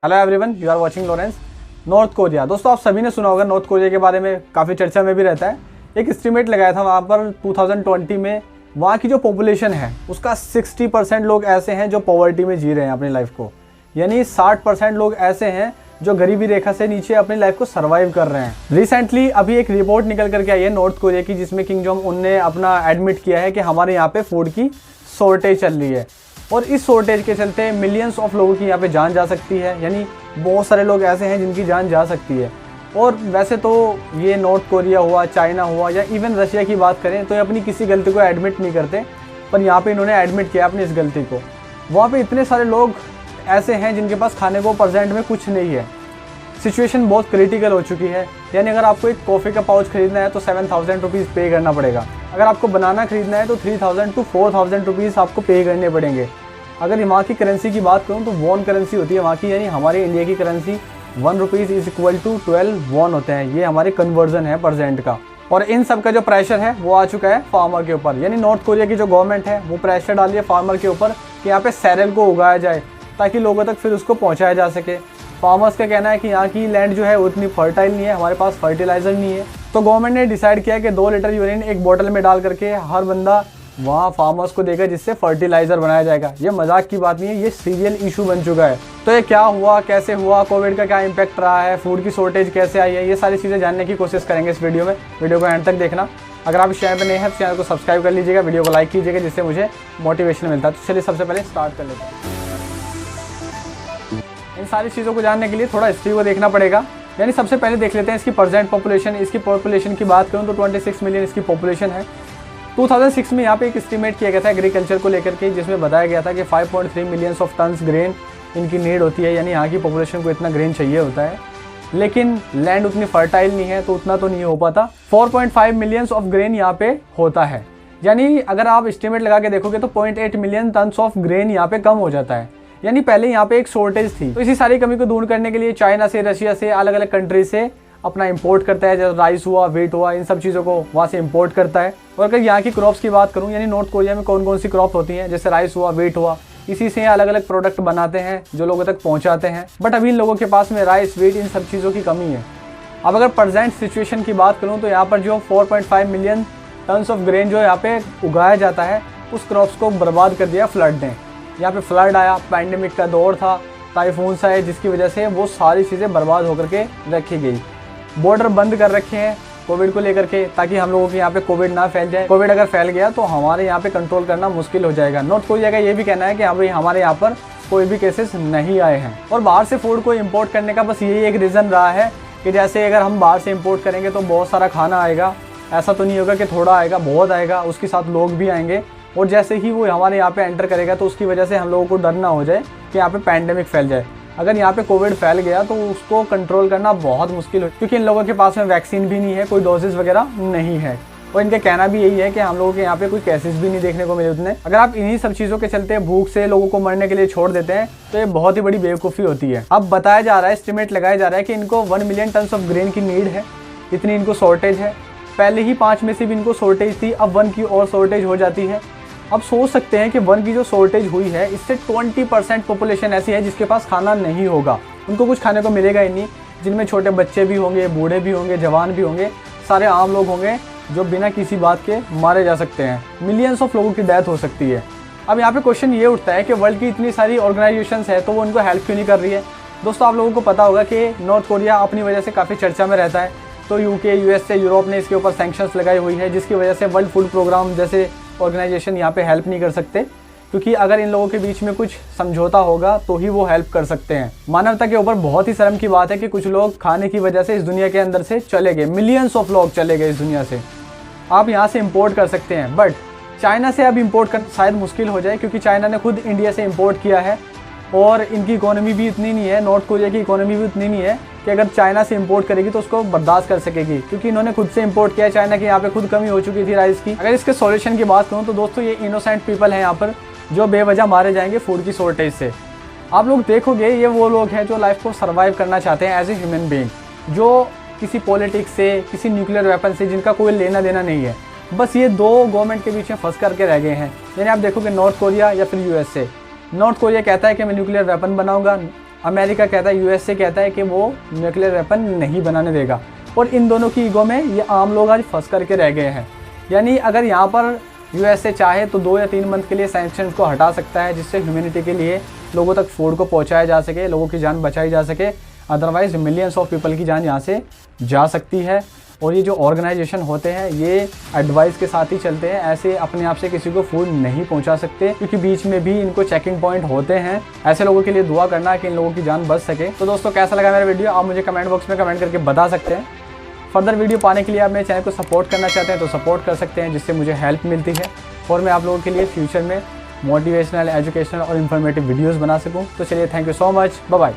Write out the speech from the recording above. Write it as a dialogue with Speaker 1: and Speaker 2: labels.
Speaker 1: Hello everyone, you are watching Lawrence. North Korea, दोस्तों आप सभी ने सुना होगा नॉर्थ कोरिया के बारे में, काफ़ी चर्चा में भी रहता है। एक एस्टीमेट लगाया था वहाँ पर 2020 में, वहाँ की जो पॉपुलेशन है उसका 60% लोग ऐसे हैं जो पॉवर्टी में जी रहे हैं अपनी लाइफ को, यानी 60% लोग ऐसे हैं जो गरीबी रेखा से नीचे अपनी लाइफ को सर्वाइव कर रहे हैं। रिसेंटली अभी एक रिपोर्ट निकल करके आई है नॉर्थ कोरिया की, जिसमें किम जोंग उन ने अपना एडमिट किया है कि हमारे यहाँ पे फूड की शॉर्टेज चल रही है और इस शॉर्टेज के चलते मिलियंस ऑफ लोगों की यहाँ पे जान जा सकती है, यानी बहुत सारे लोग ऐसे हैं जिनकी जान जा सकती है। और वैसे तो ये नॉर्थ कोरिया हुआ, चाइना हुआ या इवन रशिया की बात करें तो ये अपनी किसी गलती को एडमिट नहीं करते, पर यहाँ पे इन्होंने एडमिट किया अपनी इस गलती को। वहाँ पे इतने सारे लोग ऐसे हैं जिनके पास खाने को प्रेजेंट में कुछ नहीं है। सिचुएशन बहुत क्रिटिकल हो चुकी है, यानी अगर आपको एक कॉफ़ी का पाउच खरीदना है तो 7000 रुपीज़ पे करना पड़ेगा। अगर आपको बनाना खरीदना है तो 3000 to 4000 रुपीज़ आपको पे करने पड़ेंगे। अगर वहाँ की करेंसी की बात करूँ तो वॉन करेंसी होती है वहाँ की, यानी हमारे इंडिया की currency 1 rupees is equal to 12 won होते हैं। ये हमारे कन्वर्जन है परसेंट का। और इन सब का जो प्रेशर है वो आ चुका है फार्मर के ऊपर, यानी नॉर्थ कोरिया की जो गवर्नमेंट है वो प्रेशर डाली है फार्मर के ऊपर कि यहाँ पे सैरल को उगाया जाए ताकि लोगों तक फिर उसको पहुँचाया जा सके। फार्मर्स का कहना है कि यहाँ की लैंड जो है उतनी फर्टाइल नहीं है, हमारे पास फर्टिलाइज़र नहीं है। तो गवर्नमेंट ने डिसाइड किया कि 2 लीटर यूरिन एक बोतल में डाल करके हर बंदा वहाँ फार्मर्स को देगा, जिससे फर्टिलाइज़र बनाया जाएगा। ये मजाक की बात नहीं है, ये सीरियल इशू बन चुका है। तो ये क्या हुआ, कैसे हुआ, कोविड का क्या इम्पैक्ट रहा है, फूड की शॉर्टेज कैसे आई है, ये सारी चीज़ें जानने की कोशिश करेंगे इस वीडियो में। वीडियो को एंड तक देखना। अगर आप इस चैनल पर नए हैं तो चैनल को सब्सक्राइब कर लीजिएगा, वीडियो को लाइक कीजिएगा, जिससे मुझे मोटिवेशन मिलता है। तो चलिए सबसे पहले स्टार्ट कर लेते हैं। इन सारी चीज़ों को जानने के लिए थोड़ा हिस्ट्री को देखना पड़ेगा, यानी सबसे पहले देख लेते हैं इसकी प्रेजेंट पॉपुलेशन। इसकी पॉपुलेशन की बात करूँ तो 26 मिलियन इसकी पॉपुलेशन है। 2006 में यहाँ पे एक एस्टीमेट किया गया था एग्रीकल्चर को लेकर के, जिसमें बताया गया था कि 5.3 मिलियंस ऑफ टन्स ग्रेन इनकी नीड होती है, यानी यहाँ की पॉपुलेशन को इतना ग्रेन चाहिए होता है। लेकिन लैंड उतनी फर्टाइल नहीं है तो उतना तो नहीं हो पाता। 4.5 मिलियंस ऑफ ग्रेन यहाँ पे होता है, यानी अगर आप एस्टीमेट लगा के देखोगे तो 0.8 मिलियन टन्स ऑफ ग्रेन यहाँ पे कम हो जाता है। यानी पहले यहाँ पे एक शॉर्टेज थी, तो इसी सारी कमी को दूर करने के लिए चाइना से, रशिया से, अलग अलग कंट्री से अपना इंपोर्ट करता है। जैसे राइस हुआ, व्हीट हुआ, इन सब चीज़ों को वहाँ से इंपोर्ट करता है। और अगर यहाँ की क्रॉप्स की बात करूँ, यानी नॉर्थ कोरिया में कौन कौन सी क्रॉप होती हैं, जैसे राइस हुआ, व्हीट हुआ, इसी से अलग अलग प्रोडक्ट बनाते हैं जो लोगों तक पहुँचाते हैं। बट अभी इन लोगों के पास में राइस, व्हीट, इन सब चीज़ों की कमी है। अब अगर प्रेजेंट सिचुएशन की बात करूँ तो यहाँ पर जो 4.5 मिलियन टन्स ऑफ ग्रेन जो यहाँ पे उगाया जाता है, उस क्रॉप्स को बर्बाद कर दिया फ्लड ने। यहाँ पे फ्लड आया, पैंडेमिक का दौर था, टाइफून्स आए, जिसकी वजह से वो सारी चीज़ें बर्बाद होकर के रखी गई। बॉर्डर बंद कर रखे हैं कोविड को लेकर के, ताकि हम लोगों के यहाँ पे कोविड ना फैल जाए। कोविड अगर फैल गया तो हमारे यहाँ पे कंट्रोल करना मुश्किल हो जाएगा। नॉर्थ कोरिया का ये भी कहना है कि हाँ भाई हमारे यहाँ पर कोई भी केसेस नहीं आए हैं। और बाहर से फूड को इम्पोर्ट करने का बस यही एक रीज़न रहा है कि जैसे अगर हम बाहर से इम्पोर्ट करेंगे तो बहुत सारा खाना आएगा, ऐसा तो नहीं होगा कि थोड़ा आएगा, बहुत आएगा, उसके साथ लोग भी आएंगे। और जैसे ही वो हमारे यहाँ पे एंटर करेगा तो उसकी वजह से हम लोगों को डर ना हो जाए कि यहाँ पे पैंडेमिक फैल जाए। अगर यहाँ पे कोविड फैल गया तो उसको कंट्रोल करना बहुत मुश्किल हो, क्योंकि इन लोगों के पास में वैक्सीन भी नहीं है, कोई डोजेस वगैरह नहीं है। और इनका कहना भी यही है कि हम लोगों के यहाँ पे कोई केसेस भी नहीं देखने को मिले उतने। अगर आप इन्हीं सब चीज़ों के चलते भूख से लोगों को मरने के लिए छोड़ देते हैं तो ये बहुत ही बड़ी बेवकूफ़ी होती है। अब बताया जा रहा है, एस्टिमेट लगाया जा रहा है कि इनको 1 मिलियन टन्स ऑफ ग्रेन की नीड है, इतनी इनको शॉर्टेज है। पहले ही 5 में से भी इनको शॉर्टेज थी, अब 1 की और शॉर्टेज हो जाती है। अब सोच सकते हैं कि 1 की जो शॉर्टेज हुई है, इससे 20% पॉपुलेशन ऐसी है जिसके पास खाना नहीं होगा, उनको कुछ खाने को मिलेगा ही नहीं, जिनमें छोटे बच्चे भी होंगे, बूढ़े भी होंगे, जवान भी होंगे, सारे आम लोग होंगे जो बिना किसी बात के मारे जा सकते हैं। मिलियंस ऑफ लोगों की डेथ हो सकती है। अब यहाँ पे क्वेश्चन ये उठता है कि वर्ल्ड की इतनी सारी ऑर्गेनाइजेशंस है तो वो उनको हेल्प क्यों नहीं कर रही है। दोस्तों आप लोगों को पता होगा कि नॉर्थ कोरिया अपनी वजह से काफ़ी चर्चा में रहता है, तो यूके, यूएसए, यूरोप ने इसके ऊपर सैंक्शंस लगाई हुई है, जिसकी वजह से वर्ल्ड फूड प्रोग्राम जैसे ऑर्गेनाइजेशन यहाँ पे हेल्प नहीं कर सकते, क्योंकि अगर इन लोगों के बीच में कुछ समझौता होगा तो ही वो हेल्प कर सकते हैं। मानवता के ऊपर बहुत ही शर्म की बात है कि कुछ लोग खाने की वजह से इस दुनिया के अंदर से चले गए, मिलियंस ऑफ लोग चले गए इस दुनिया से। आप यहाँ से इम्पोर्ट कर सकते हैं, बट चाइना से अब इम्पोर्ट कर शायद मुश्किल हो जाए, क्योंकि चाइना ने खुद इंडिया से इम्पोर्ट किया है और इनकी इकोनॉमी भी इतनी नहीं है, नॉर्थ कोरिया की इकोनॉमी भी उतनी नहीं है कि अगर चाइना से इंपोर्ट करेगी तो उसको बर्दाश्त कर सकेगी, क्योंकि इन्होंने खुद से इंपोर्ट किया है। चाइना की यहाँ पे खुद कमी हो चुकी थी राइस की। अगर इसके सॉल्यूशन की बात करूँ तो दोस्तों ये इनोसेंट पीपल हैं यहाँ पर जो बेवजह मारे जाएंगे फूड की शॉर्टेज से। आप लोग देखोगे ये वो लोग हैं जो लाइफ को सर्वाइव करना चाहते हैं एज ए ह्यूमन बीइंग, जो किसी पॉलिटिक्स से, किसी न्यूक्लियर वेपन से जिनका कोई लेना देना नहीं है। बस ये 2 गवर्नमेंट के बीच में फंस करके रह गए हैं। यानी आप देखोगे नॉर्थ कोरिया या फिर यूएसए। नॉर्थ कोरिया कहता है कि मैं न्यूक्लियर वेपन बनाऊंगा, अमेरिका कहता है, यूएसए कहता है कि वो न्यूक्लियर वेपन नहीं बनाने देगा। और इन दोनों की ईगो में ये आम लोग आज फंस करके रह गए हैं। यानी अगर यहाँ पर यूएसए चाहे तो 2 या 3 मंथ के लिए सैंक्शंस को हटा सकता है, जिससे ह्यूमैनिटी के लिए लोगों तक फूड को पहुँचाया जा सके, लोगों की जान बचाई जा सके। अदरवाइज़ मिलियंस ऑफ पीपल की जान यहाँ से जा सकती है। और ये जो ऑर्गेनाइजेशन होते हैं ये एडवाइस के साथ ही चलते हैं, ऐसे अपने आप से किसी को फूड नहीं पहुंचा सकते, क्योंकि बीच में भी इनको चेकिंग पॉइंट होते हैं। ऐसे लोगों के लिए दुआ करना कि इन लोगों की जान बच सके। तो दोस्तों कैसा लगा मेरा वीडियो आप मुझे कमेंट बॉक्स में कमेंट करके बता सकते हैं। फर्दर वीडियो पाने के लिए आप मेरे चैनल को सपोर्ट करना चाहते हैं तो सपोर्ट कर सकते हैं, जिससे मुझे हेल्प मिलती है और मैं आप लोगों के लिए फ्यूचर में मोटिवेशनल, एजुकेशनल और इन्फॉर्मेटिव वीडियोज़ बना सकूँ। तो चलिए, thank you so much, bye bye.